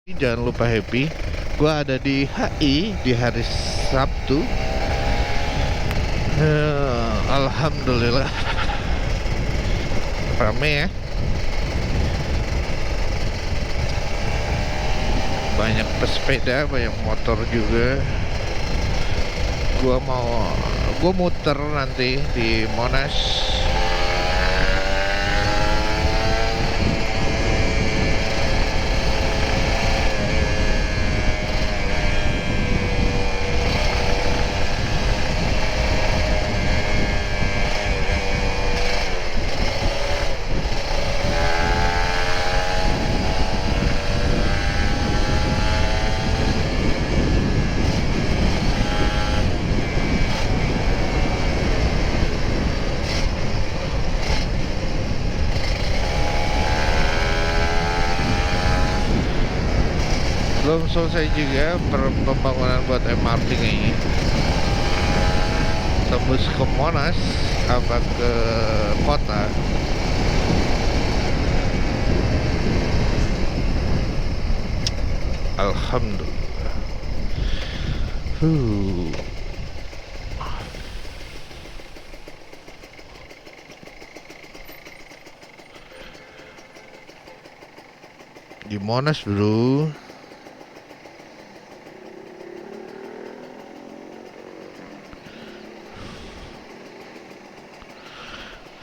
Jangan lupa happy. Gua ada di HI di hari Sabtu. Alhamdulillah rame ya. Banyak pesepeda, banyak motor juga. Gua muter nanti di Monas. Belum selesai juga pembangunan buat MRT kayaknya. Tembus ke Monas apa ke kota. Alhamdulillah. Huh. Di Monas bro.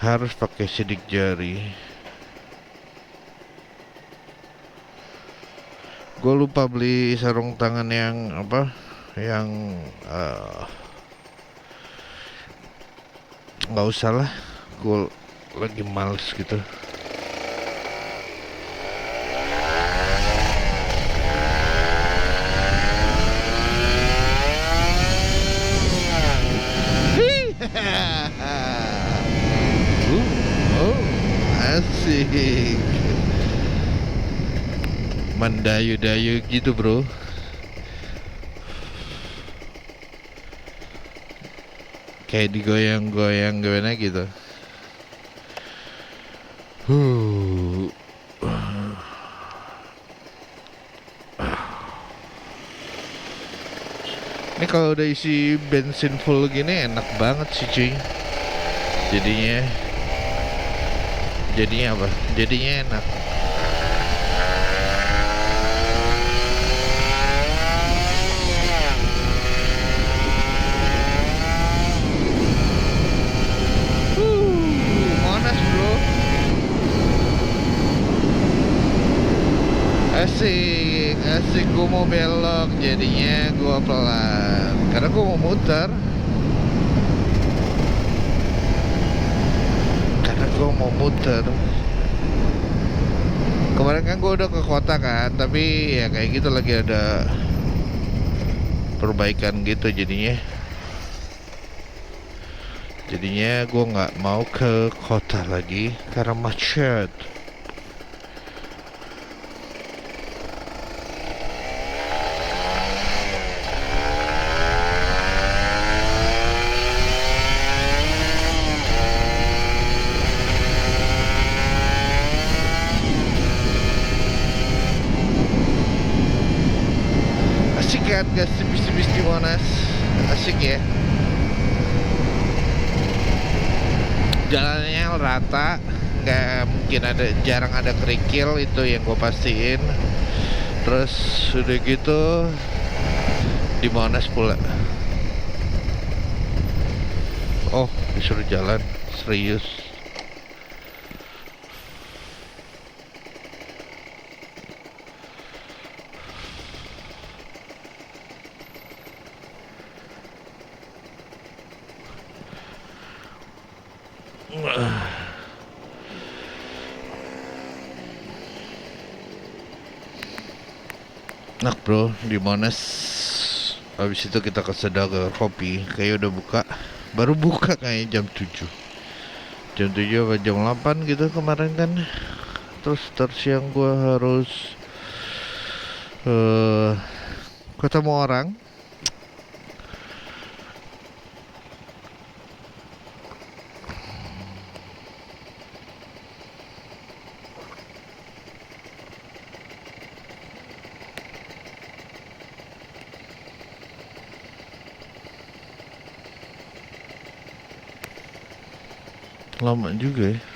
Harus pakai sidik jari. Gue lupa beli sarung tangan yang apa? Yang nggak usah lah. Gue lagi males gitu. Oh, asik. Mendayu-dayu gitu bro. Kayak digoyang-goyang gimana gitu. Huh. Ini kalau udah isi bensin full gini enak banget sih cuy. Jadinya apa? Jadinya enak. Monas bro. Asik, asik. Gue mau belok, jadinya gue pelan. Karena gue mau muter. Kemarin kan gue udah ke kota kan, tapi ya kayak gitu lagi ada perbaikan gitu jadinya. Jadinya gue nggak mau ke kota lagi karena macet. Asik kan gas bis-bis di Monas. Asik ya. Jalannya rata, nggak mungkin jarang ada kerikil, itu yang gue pastiin. Terus udah gitu di Monas pula. Oh, disuruh jalan serius. Enak bro di Monas. Habis itu kita ke Sedaga Kopi. Kayak udah buka. Baru buka kayaknya jam 7. Jam 7 apa jam 8 gitu kemarin kan. Terus siang gua harus ketemu orang. Lama juga ya.